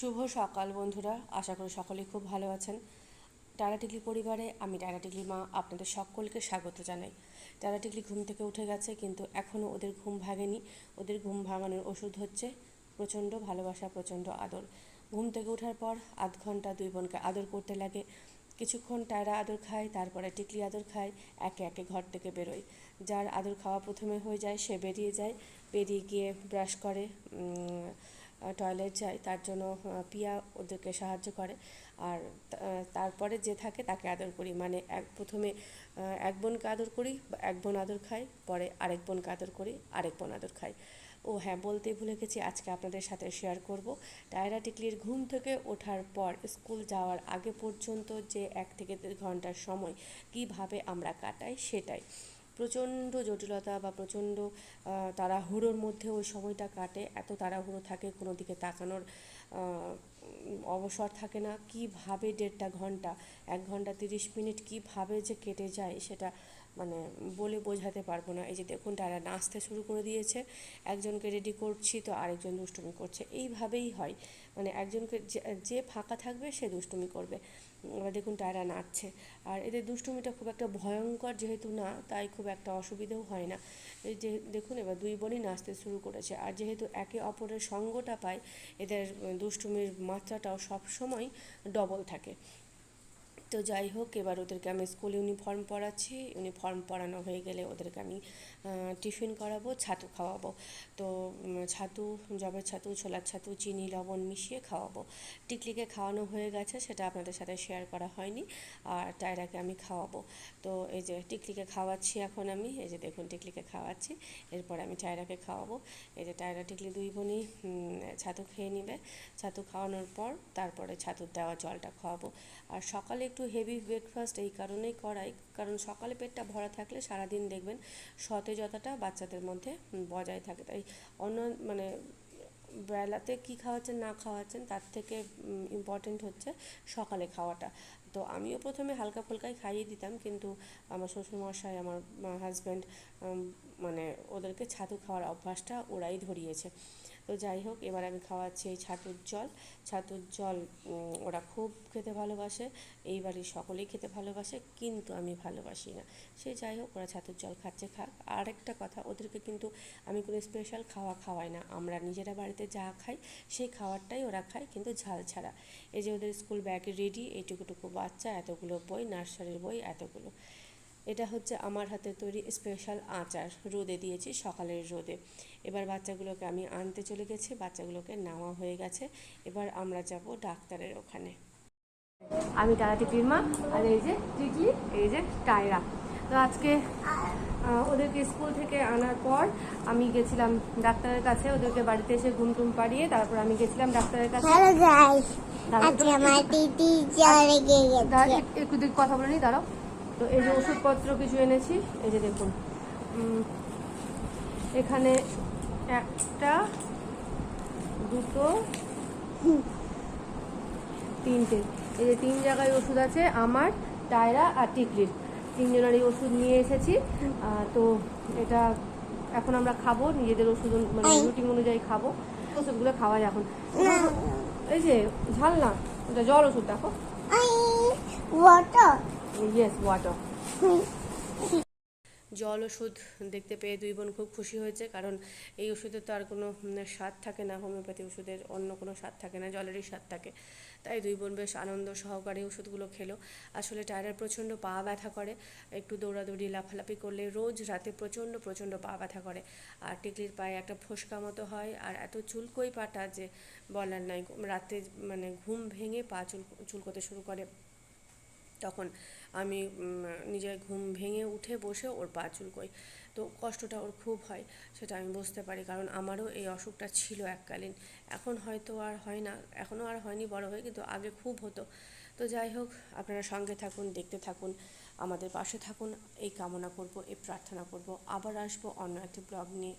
শুভ সকাল বন্ধুরা, আশা করি সকলেই খুব ভালো আছেন। টায়রা টিকলি পরিবারে আমি টায়রা টিকলি মা আপনাদের সকলকে স্বাগত জানাই। টায়রা টিকলি ঘুম থেকে উঠে গেছে, কিন্তু এখনও ওদের ঘুম ভাঙেনি। ওদের ঘুম ভাঙানোর ওষুধ হচ্ছে প্রচণ্ড ভালোবাসা, প্রচণ্ড আদর। ঘুম থেকে ওঠার পর আধ ঘন্টা দুই বোনকে আদর করতে লাগে। কিছুক্ষণ টায়রা আদর খায়, তারপরে টিকলি আদর খায়, একে একে ঘর থেকে বেরোয়। যার আদর খাওয়া প্রথমে হয়ে যায় সে বেরিয়ে যায়, বেরিয়ে গিয়ে ব্রাশ করে, টয়লেট যায়, তার জন্য পিয়া ওদেরকে সাহায্য করে। আর তারপরে যে থাকে তাকে আদর করি, মানে প্রথমে এক বোনকে আদর করি, এক বোন আদর খায়, পরে আরেক বোনকে আদর করি, আরেক বোন আদর খায়। ও হ্যাঁ, বলতেই ভুলে গেছি, আজকে আপনাদের সাথে শেয়ার করব টায়রা টিকলির ঘুম থেকে ওঠার পর স্কুল যাওয়ার আগে পর্যন্ত যে 1 থেকে 1.5 ঘন্টার সময় কিভাবে আমরা কাটাই সেটাই। প্রচণ্ড জটিলতা বা প্রচণ্ড তাড়াহুড়োর মধ্যে ওই সময়টা কাটে। এত তাড়াহুড়ো থাকে, কোনো দিকে তাকানোর অবসর থাকে না। কিভাবে 1.5 ঘন্টা, 1 ঘন্টা 30 মিনিট কিভাবে যে কেটে যায় সেটা মানে বলে বোঝাতে পারবো না। এই যে দেখুন, তারা নাচতে শুরু করে দিয়েছে, একজনকে রেডি করছি তো আরেকজন দুষ্টুমি করছে। এইভাবেই হয়, মানে একজনকে যে ফাঁকা থাকবে সে দুষ্টুমি করবে। এবার দেখুন টায়রা নাচছে, আর এদের দুষ্টুমিটা খুব একটা ভয়ঙ্কর যেহেতু না, তাই খুব একটা অসুবিধেও হয় না। এই যে দেখুন, এবার দুই বোনই নাচতে শুরু করেছে, আর যেহেতু একে অপরের সঙ্গটা পায়, এদের দুষ্টুমির মাত্রাটাও সবসময় ডবল থাকে। তো যাই হোক, এবার ওদেরকে আমি স্কুল ইউনিফর্ম পরাচ্ছি। ইউনিফর্ম পরানো হয়ে গেলে ওদেরকে আমি টিফিন করাবো, ছাতু খাওয়াবো। তো ছাতু, জবের ছাতু, ছোলার ছাতু, চিনি লবণ মিশিয়ে খাওয়াবো। টিকলিকে খাওয়ানো হয়ে গেছে, সেটা আপনাদের সাথে শেয়ার করা হয়নি। আর টায়রাকে আমি খাওয়াবো। তো এই যে টিকলিকে খাওয়াচ্ছি এখন আমি, এই যে দেখুন টিকলিকে খাওয়াচ্ছি, এরপর আমি টায়রাকে খাওয়াবো। এই যে টায়রা টিকলি দুই বোনই ছাতু খেয়ে নেবে। ছাতু খাওয়ানোর পর তারপরে ছাতুর দেওয়া জলটা খাওয়াবো। আর সকালে একটু হেভি ব্রেকফাস্ট এই কারণেই করাই, কারণ সকালে পেটটা ভরা থাকলে সারাদিন দেখবেন সতেজতাটা বাচ্চাদের মধ্যে বজায় থাকে। তাই অন্য মানে বেলাতে কি খাওয়াচ্ছেন না খাওয়াচ্ছেন তার থেকে ইম্পর্টেন্ট হচ্ছে সকালে খাওয়াটা। তো আমিও প্রথমে হালকা ফুলকাই খাইয়ে দিতাম, কিন্তু আমার শ্বশুরমশাই, আমার হাজব্যান্ড মানে ওদেরকে ছাতু খাওয়ার অভ্যাসটা ওরাই ধরিয়েছে। তো যাই হোক, এবার আমি খাওয়াচ্ছি এই ছাতুর জল। ছাতুর জল ওরা খুব খেতে ভালোবাসে, এই বাড়ির সকলেই খেতে ভালোবাসে, কিন্তু আমি ভালোবাসি না। সে যাই হোক, ওরা ছাতুর জল খাচ্ছে, খাক। আর একটা কথা, ওদেরকে কিন্তু আমি কোনো স্পেশাল খাওয়া খাওয়াই না। আমরা নিজেরা বাড়িতে যা খাই সেই খাবারটাই ওরা খায়, কিন্তু ঝাল ছাড়া। এই যে ওদের স্কুল ব্যাগ রেডি, এইটুকুটুকু বাচ্চা, এতগুলো বই, নার্সারির বই এতগুলো। এটা হচ্ছে আমার হাতে তৈরি স্পেশাল আচার, রোদে দিয়েছি, সকালের রোদে। এবার বাচ্চাগুলোকে আমি আনতে চলে গেছি, বাচ্চাগুলোকে নেওয়া হয়ে গেছে। এবার আমরা যাব ডাক্তারের ওখানে। আমি টায়রা টিকলির মা, আর এই যে টিকলি, এই যে টায়রা। তো আজকে ওদেরকে স্কুল থেকে আনার পর আমি গেছিলাম ডাক্তারের কাছে, ওদেরকে বাড়িতে এসে ঘুম টুম পাড়িয়ে তারপর আমি গেছিলাম ডাক্তারের কাছে। একটু দিক কথা বলে নি, দাঁড়াও। তো এই যে ওষুধপত্র কিছু এনেছি, এই যে দেখুন, এখানে একটা, দুটো, তিনটে, এই যে 3 জায়গায় ওষুধ আছে আমার, টায়রা আর টিকলির। 3 জনেরই ওষুধ নিয়ে এসেছি। তো এটা এখন আমরা খাবো, নিজেদের ওষুধ মানে রুটিন অনুযায়ী খাবো। ওষুধগুলো খাওয়াই এখন। এই যে ঝাল না, ওটা জল ওষুধ, দেখো। Water, yes water. জল ওষুধ দেখতে পেয়ে দুই বোন খুব খুশি হয়েছে, কারণ এই ওষুধের তো আর কোনো স্বাদ থাকে না, হোমিওপ্যাথি ওষুধের অন্য কোনো স্বাদ থাকে না, জলেরই স্বাদ থাকে। তাই দুই বোন বেশ আনন্দ সহকারে ওষুধগুলো খেলো। আসলে টায়রার প্রচণ্ড পা ব্যথা করে, একটু দৌড়াদৌড়ি লাফালাফি করলে রোজ রাতে প্রচণ্ড প্রচণ্ড পা ব্যথা করে। আর টিকলির পায়ে একটা ফোসকা মতো হয়, আর এত চুলকোই পাটা যে বলার নাই। রাতে মানে ঘুম ভেঙে পা চুলকোতে শুরু করে, তখন আমি নিজের ঘুম ভেঙে উঠে বসে ওর পা চুলকোই। তো কষ্টটা ওর খুব হয়, সেটা আমি বুঝতে পারি, কারণ আমারও এই অসুখটা ছিল এককালীন। এখন হয়তো আর হয় না, এখনও আর হয়নি বড় হয়ে, কিন্তু আগে খুব হতো। তো যাই হোক, আপনারা সঙ্গে থাকুন, দেখতে থাকুন, আমাদের পাশে থাকুন, এই কামনা করব, এই প্রার্থনা করব। আবার আসবো অন্য একটি ব্লগ নিয়ে।